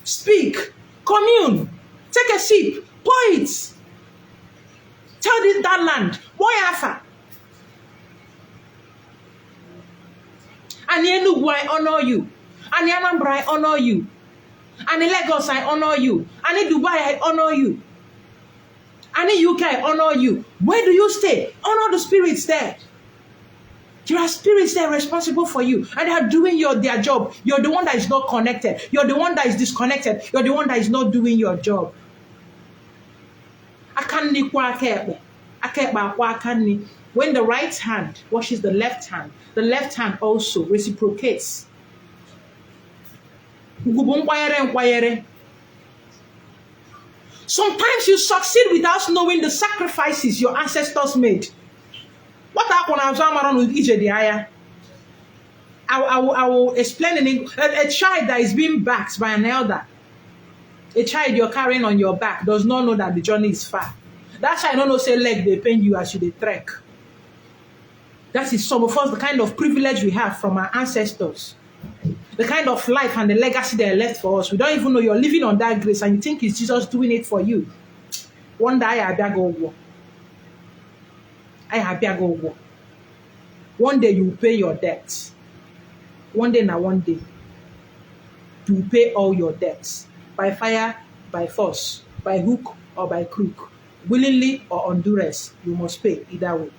speak, commune, take a sip, pour it. Tell that land, boy alpha. And Enugu, I honor you. And Anambra, I honor you. And in Lagos, I honor you. And in Dubai, I honor you. And in UK, I honor you. Where do you stay? Honor the spirits there. There are spirits there responsible for you. And they are doing their job. You're the one that is not connected. You're the one that is disconnected. You're the one that is not doing your job. When the right hand washes the left hand also reciprocates. Sometimes you succeed without knowing the sacrifices your ancestors made. What happened with Ijediaya? I will explain in English. A child that is being backed by an elder, a child you're carrying on your back, does not know that the journey is far. That child don't know say leg they pain you as you they trek. That is some of us the kind of privilege we have from our ancestors. The kind of life and the legacy they left for us. We don't even know you're living on that grace and you think it's Jesus doing it for you. One day I go war. One day you will pay your debts. One day, you will pay all your debts. By fire, by force, by hook or by crook. Willingly or on duress, you must pay either way.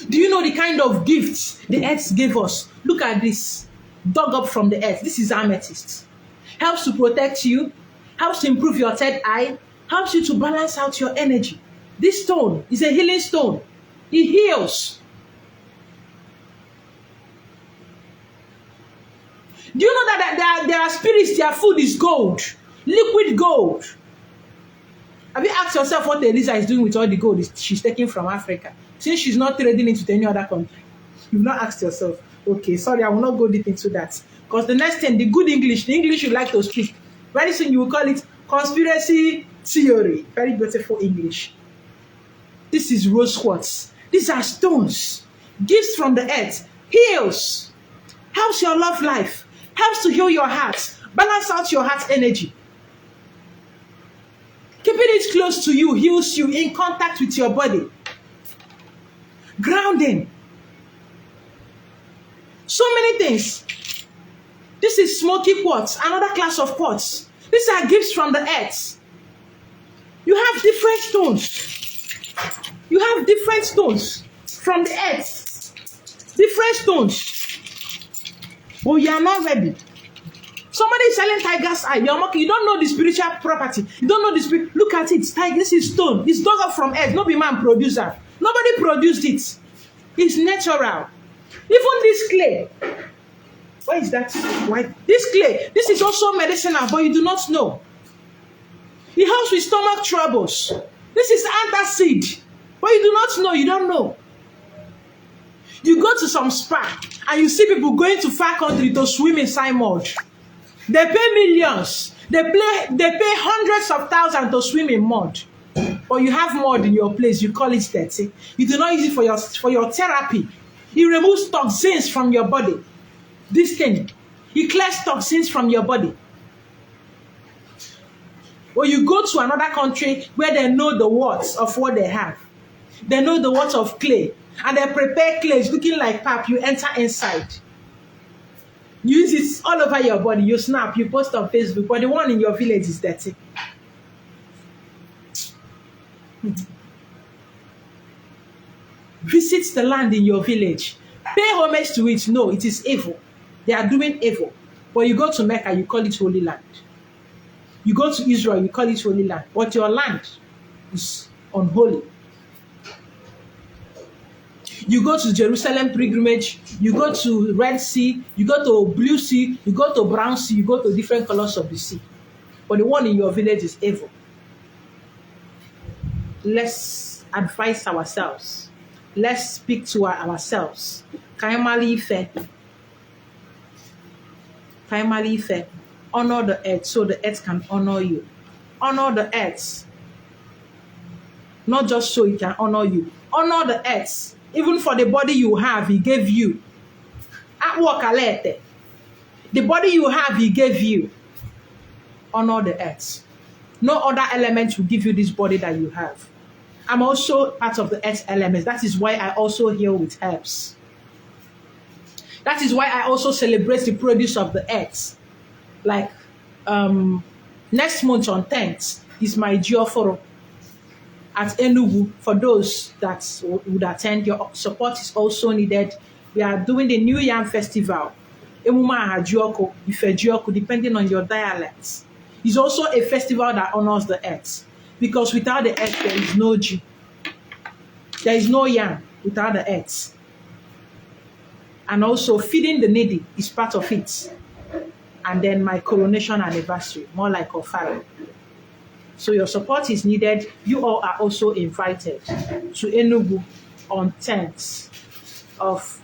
Do you know the kind of gifts the earth gave us? Look at this. Dug up from the earth. This is amethyst. Helps to protect you. Helps to improve your third eye. Helps you to balance out your energy. This stone is a healing stone. It heals. Do you know that there are spirits, their food is gold? Liquid gold. Have you asked yourself what Eliza is doing with all the gold she's taking from Africa? Since she's not trading it with any other country. You've not asked yourself. Okay, sorry, I will not go deep into that. Because the next thing, the English you like to speak, very soon you will call it conspiracy theory. Very beautiful English. This is rose quartz. These are stones. Gifts from the earth. Heals. Helps your love life. Helps to heal your heart. Balance out your heart energy. Keeping it close to you heals you in contact with your body. Grounding. So many things. This is smoky quartz, another class of quartz. These are gifts from the earth. You have different stones. You have different stones from the earth. Different stones. But you are not ready. Somebody is selling tiger's eye. You don't know the spiritual property. You don't know the spirit. Look at it. This is stone. It's dug up from earth. Not be man producer. Nobody produced it. It's natural. Even this clay. Why is that white? This clay, this is also medicinal, but you do not know. It helps with stomach troubles. This is antacid, but you do not know. You don't know. You go to some spa and you see people going to far country to swim inside mud. They pay millions. They pay hundreds of thousands to swim in mud. But you have mud in your place. You call it dirty. You do not use it for your therapy. It removes toxins from your body. This thing, it clears toxins from your body. Or you go to another country where they know the words of what they have. They know the words of clay. And they prepare clay looking like pap. You enter inside. You use it all over your body. You snap, you post on Facebook. But the one in your village is dirty. Visit the land in your village. Pay homage to it. No, it is evil. They are doing evil. But you go to Mecca, you call it Holy Land. You go to Israel, you call it Holy Land. But your land is unholy. You go to Jerusalem pilgrimage, you go to Red Sea, you go to Blue Sea, you go to Brown Sea, you go to different colors of the sea. But the one in your village is evil. Let's advise ourselves. Let's speak to ourselves. Kaimali Ife. Kaimali Ife. Honor the earth so the earth can honor you. Honor the earth. Not just so it can honor you. Honor the earth. Even for the body you have, he gave you. At work, alete. The body you have, he gave you. Honor the earth. No other element will give you this body that you have. I'm also part of the earth elements. That is why I also heal with herbs. That is why I also celebrate the produce of the earth. Like next month on 10th is my Geoforo at Enugu. For those that would attend, your support is also needed. We are doing the New Yam Festival. Emuma Hajioko, Ifejioko, depending on your dialects. It's also a festival that honors the earth. Because without the earth, there is no G. There is no yam without the earth. And also, feeding the needy is part of it. And then my coronation anniversary, more like Ofara. So your support is needed. You all are also invited to Enugu on 10th of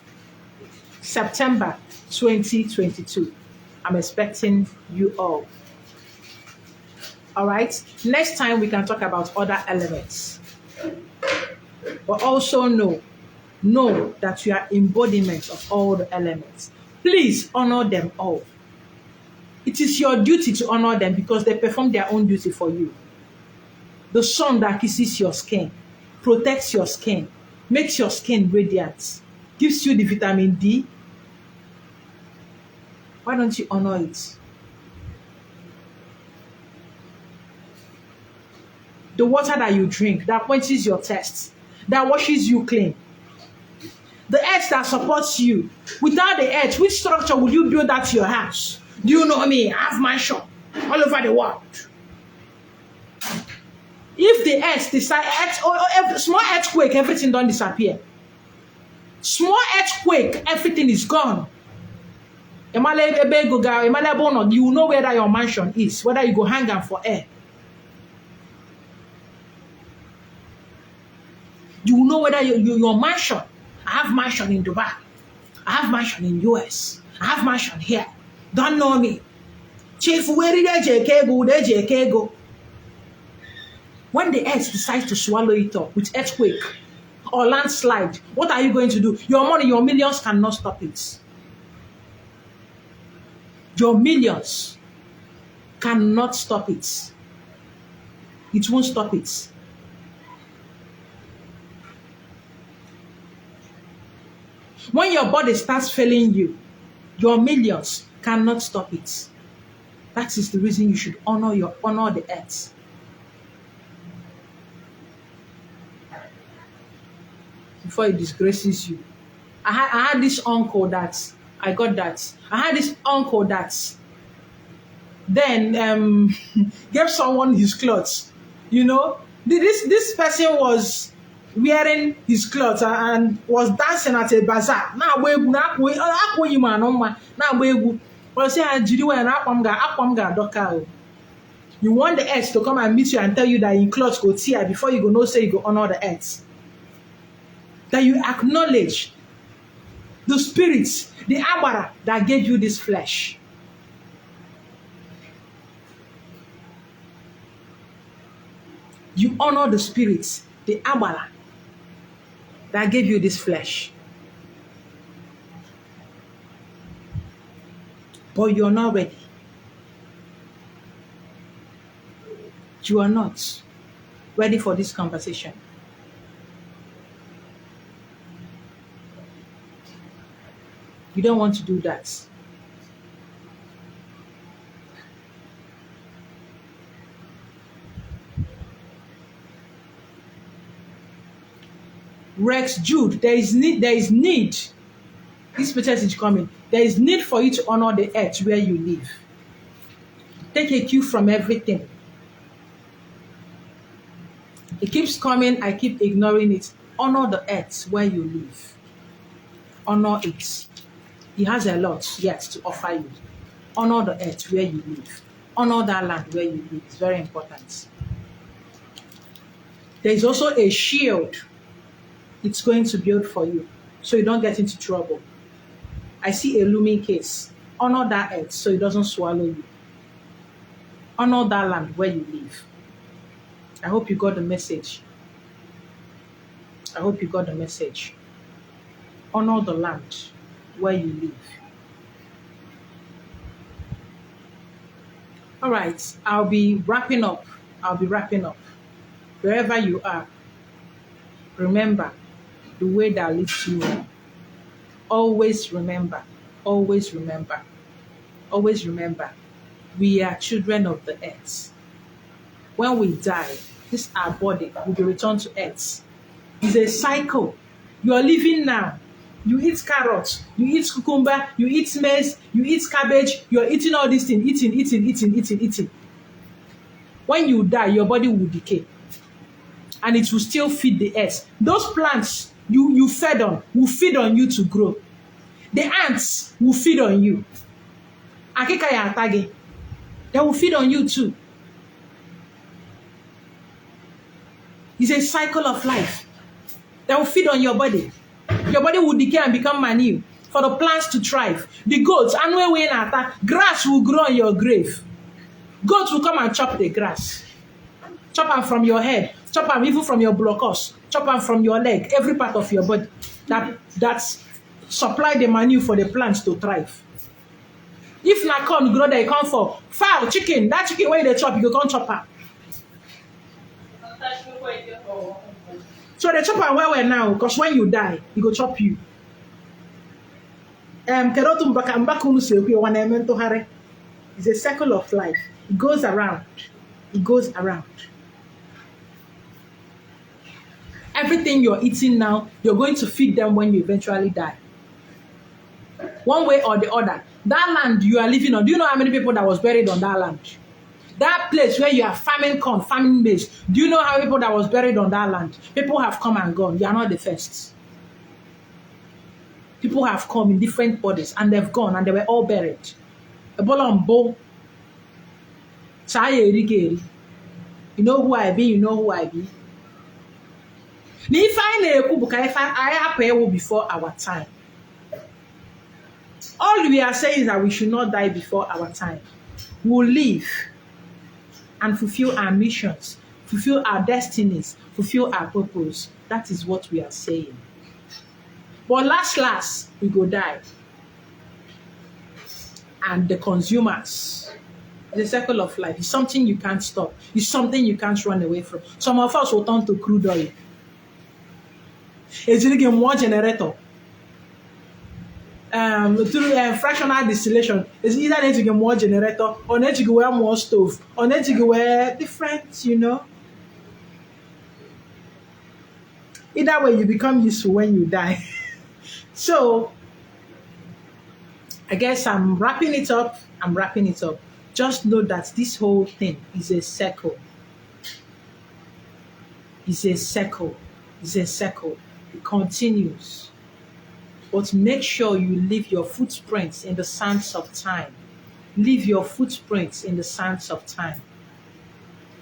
September 2022. I'm expecting you all. All right. Next time we can talk about other elements. But also know that you are embodiment of all the elements. Please honor them all. It is your duty to honor them because they perform their own duty for you. The sun that kisses your skin, protects your skin, makes your skin radiant, gives you the vitamin D. Why don't you honor it? The water that you drink, that quenches your thirst, that washes you clean. The earth that supports you. Without the earth, which structure would you build at your house? Do you know me? I have mansion all over the world. If the earth decides, small earthquake, everything don't disappear. Small earthquake, everything is gone. You will know whether your mansion is, whether you go hang out for air. You will know whether your mansion. I have mansion in Dubai. I have mansion in US. I have mansion here. Don't know me. Chief, where did JK go? When the earth decides to swallow it up with earthquake or landslide, what are you going to do? Your money, your millions cannot stop it. Your millions cannot stop it. It won't stop it. When your body starts failing you, your millions cannot stop it. That is the reason you should honor the earth. Before it disgraces you. I had this uncle that I got that. I had this uncle that then gave someone his clothes. You know, this person was wearing his clothes and was dancing at a bazaar. Now we you man now we well say you want the earth to come and meet you and tell you that your clothes go tear before you go know say you go honor the earth. That you acknowledge the spirits, the Agbara that gave you this flesh. You honor the spirits, the Agbara that gave you this flesh. But you're not ready. You are not ready for this conversation. You don't want to do that. Rex Jude, there is need. This message is coming. There is need for you to honor the earth where you live. Take a cue from everything. It keeps coming, I keep ignoring it. Honor the earth where you live. Honor it. He has a lot yet to offer you. Honor the earth where you live. Honor that land where you live. It's very important. There is also a shield it's going to build for you so you don't get into trouble. I see a looming case. Honor that earth so it doesn't swallow you. Honor that land where you live. I hope you got the message. I hope you got the message. Honor the land where you live. All right, I'll be wrapping up. Wherever you are, remember the way that leads you. Always remember, always remember, always remember, we are children of the earth. When we die, this our body will be returned to earth. It's a cycle. You are living now. You eat carrots, you eat cucumber, you eat maize, you eat cabbage, you are eating all these things, eating. When you die, your body will decay. And it will still feed the earth. Those plants you fed on will feed on you to grow. The ants will feed on you. Akikaya atage, they will feed on you too. It's a cycle of life. They will feed on your body. Your body will decay and become manure for the plants to thrive. The goats, grass will grow on your grave. Goats will come and chop the grass. Chop them from your head. Chop them even from your blocos. Chop them from your leg. Every part of your body that's supply the manure for the plants to thrive. If na corn grow there, you come for fowl, chicken. That chicken where they chop, you go come chop am. So they chop am well now, because when you die, he go chop you. It's a circle of life. It goes around. It goes around. Everything you're eating now, you're going to feed them when you eventually die. One way or the other. That land you are living on, do you know how many people that was buried on that land? That place where you are farming corn, farming maize, do you know how many people that was buried on that land? People have come and gone. You are not the first. People have come in different bodies and they've gone and they were all buried. You know who I be, you know who I be. Before our time. All we are saying is that we should not die before our time. We'll live and fulfill our missions, fulfill our destinies, fulfill our purpose. That is what we are saying. But last, we go die. And the consumers, the circle of life, is something you can't stop. It's something you can't run away from. Some of us will turn to crude oil. It's really more generator. Through fractional distillation, it's either need to get more generator or need to wear more stove or need to wear different, Either way, you become useful when you die. So, I guess I'm wrapping it up. Just know that this whole thing is a circle. It's a circle. It's a circle. It continues. But make sure you leave your footprints in the sands of time. Leave your footprints in the sands of time.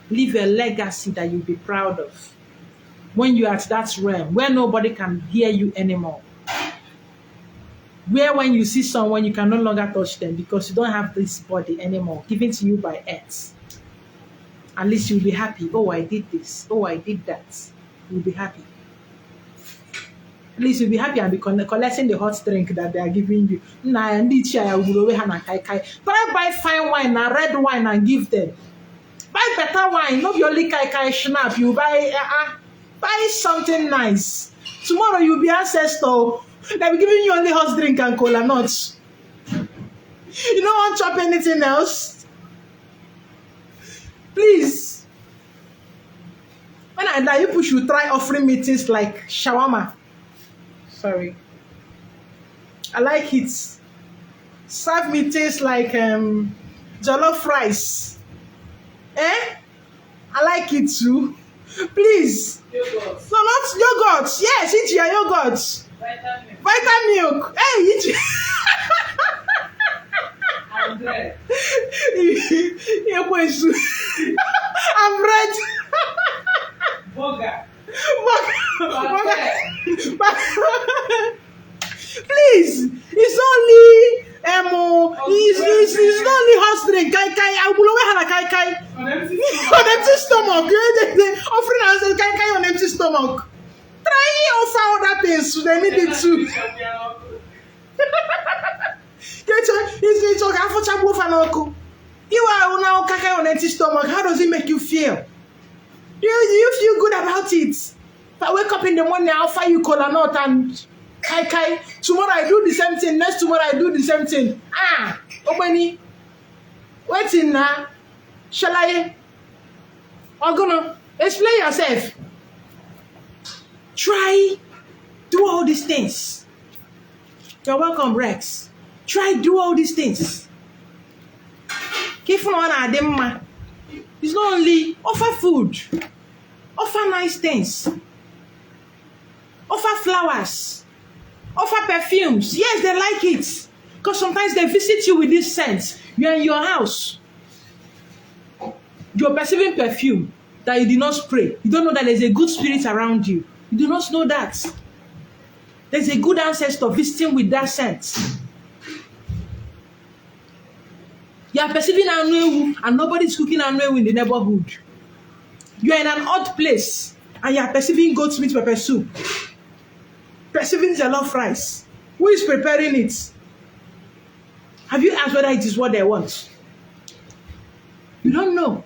Leave a legacy that you'll be proud of. When you're at that realm, where nobody can hear you anymore. Where when you see someone, you can no longer touch them because you don't have this body anymore, given to you by earth. At least you'll be happy. Oh, I did this. Oh, I did that. You'll be happy. At least you'll be happy and be collecting the hot drink that they are giving you. Try buy fine wine and red wine and give them. Buy better wine, not your only kai schnapp. You buy something nice. Tomorrow you'll be ancestor. They'll be giving you only hot drink and cola nuts. You don't want to chop anything else? Please. When I die, you should try offering me things like shawarma. Sorry. I like it. Serve me things like jollof rice. I like it too. Please. Yogurt. No, not yogurt. Yes, eat your yogurt. Vitamilk. Hey, eat. And bread. I'm bread. Burger. Please, it's only it's not only hot drink. I will always have a kai. On empty stomach. Offering us a kai on empty stomach. Try offer other things. They need it too. It's okay for chabu fanoko. You are now kai on empty stomach. How does it make you feel? Do you feel good about it? If I wake up in the morning, I'll offer you cola nut and kai. Tomorrow I do the same thing. Next tomorrow I do the same thing. Obani, waiting now. Shall I? I'm gonna explain yourself. Try do all these things. You're welcome, Rex. Try do all these things. It's not only offer food, offer nice things, offer flowers, offer perfumes. Yes, they like it. Because sometimes they visit you with this scent. You're in your house. You're perceiving perfume that you did not spray. You don't know that there's a good spirit around you. You do not know that. There's a good ancestor visiting with that scent. You are perceiving anwewu and nobody's cooking anwewu in the neighborhood. You are in an odd place and you are perceiving goat's meat pepper soup. Perceiving jollof rice. Who is preparing it? Have you asked whether it is what they want? You don't know.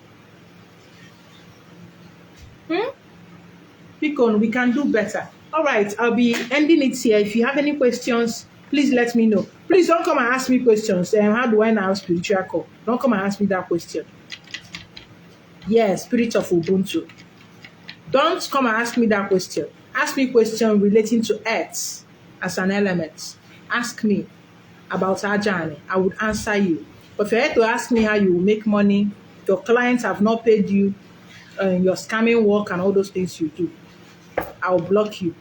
Picon, we can do better. All right, I'll be ending it here. If you have any questions, please let me know. Please don't come and ask me questions. How do I now spiritual call? Don't come and ask me that question. Yes, Spirit of Ubuntu. Don't come and ask me that question. Ask me questions relating to earth as an element. Ask me about our journey. I would answer you. But if you had to ask me how you will make money, your clients have not paid you, your scamming work and all those things you do, I'll block you.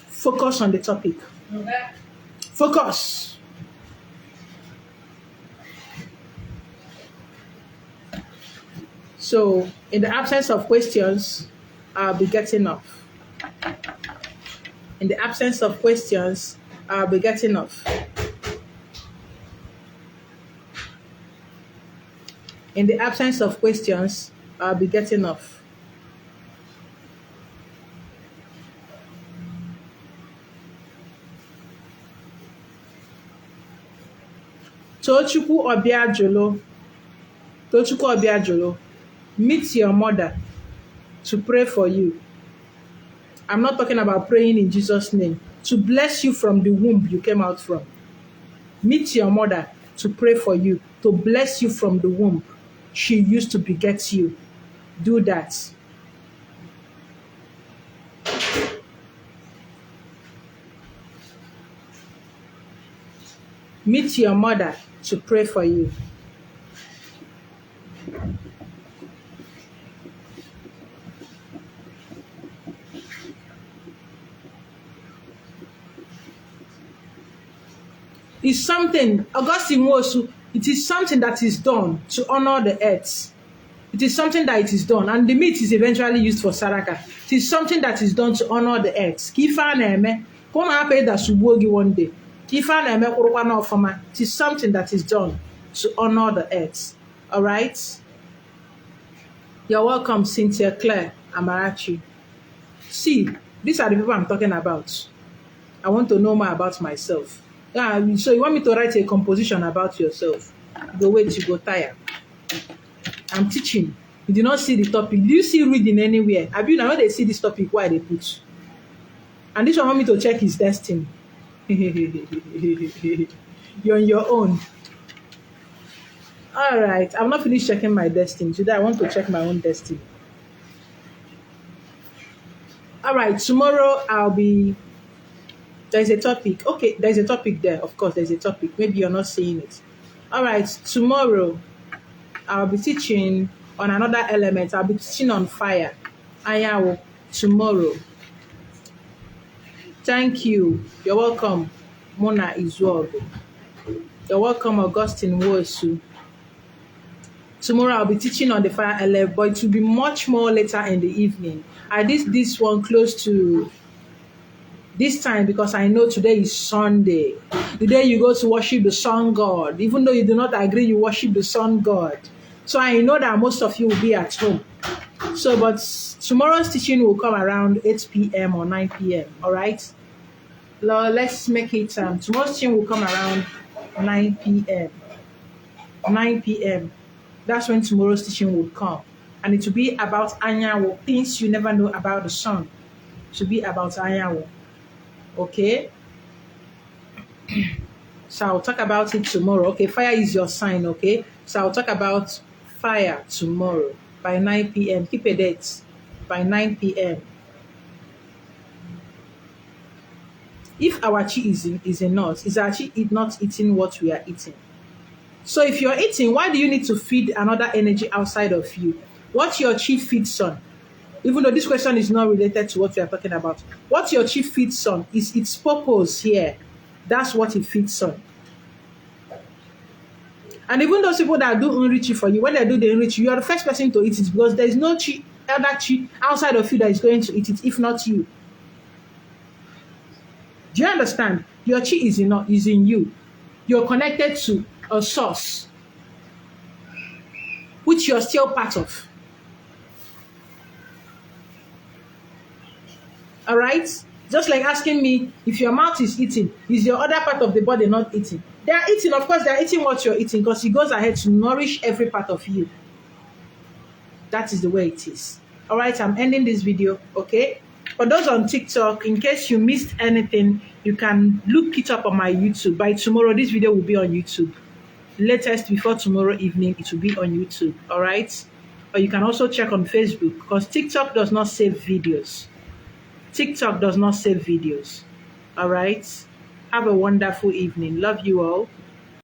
Focus on the topic. Okay. Focus. So, in the absence of questions, I'll be getting off. In the absence of questions, I'll be getting off. In the absence of questions, I'll be getting off. Tochukwu Obiajolo, meet your mother to pray for you. I'm not talking about praying in Jesus' name. To bless you from the womb you came out from. Meet your mother to pray for you. To bless you from the womb she used to beget you. Do that. Meet your mother to pray for you. is something, Augustine Wosu, it is something that is done to honor the earth. It is something that it is done, and the meat is eventually used for saraka. It is something that is done to honor the earth. Kifa na-eme, come happen that subuogi one day. Kifa na-eme kurukwa na ofama. It is something that is done to honor the earth. All right? You're welcome, Cynthia Claire Amarachi. See, these are the people I'm talking about. I want to know more about myself. Yeah, so you want me to write a composition about yourself? Go wait, you go tire. I'm teaching. You do not see the topic. Do you see reading anywhere? Have you now they see this topic? Why they put? And this one want me to check his destiny. You're on your own. All right. I'm not finished checking my destiny. Today I want to check my own destiny. All right. Tomorrow I'll be. There's a topic. Okay. There's a topic there. Of course, there's a topic. Maybe you're not seeing it. All right. Tomorrow I'll be teaching on another element. I'll be teaching on fire. Ayawo tomorrow. Thank you. You're welcome, Mona Izuogo. You're welcome, Augustine Wosu. Tomorrow I'll be teaching on the fire element, but it will be much more later in the evening. I did this one close to this time because I know today is Sunday. The day you go to worship the sun god. Even though you do not agree, you worship the sun god. So I know that most of you will be at home. So, but tomorrow's teaching will come around 8 p.m. or 9 p.m. All right? Let's make it, tomorrow's teaching will come around 9 p.m. 9 p.m. That's when tomorrow's teaching will come. And it will be about Anyanwo, things you never know about the sun. It will be about Anyanwo. Okay? So I'll talk about it tomorrow. Okay, fire is your sign, okay? So I'll talk about fire tomorrow by 9 p.m. Keep a date by 9 p.m. If our chi is in us, is our chi not eating what we are eating? So if you're eating, why do you need to feed another energy outside of you? What your chi feeds on? Even though this question is not related to what we are talking about, what your chi feeds on is its purpose here. That's what it feeds on. And even those people that do enrich for you, when they do the enrich, you are the first person to eat it because there is no chi, other chi outside of you that is going to eat it, if not you. Do you understand? Your chi is in you. You're connected to a source, which you're still part of. All right? Just like asking me if your mouth is eating, is your other part of the body not eating? They are eating, of course, they are eating what you're eating because it goes ahead to nourish every part of you. That is the way it is. All right, I'm ending this video, okay? For those on TikTok, in case you missed anything, you can look it up on my YouTube. By tomorrow, this video will be on YouTube. Latest before tomorrow evening, it will be on YouTube, all right? Or you can also check on Facebook because TikTok does not save videos. TikTok does not save videos. All right. Have a wonderful evening. Love you all.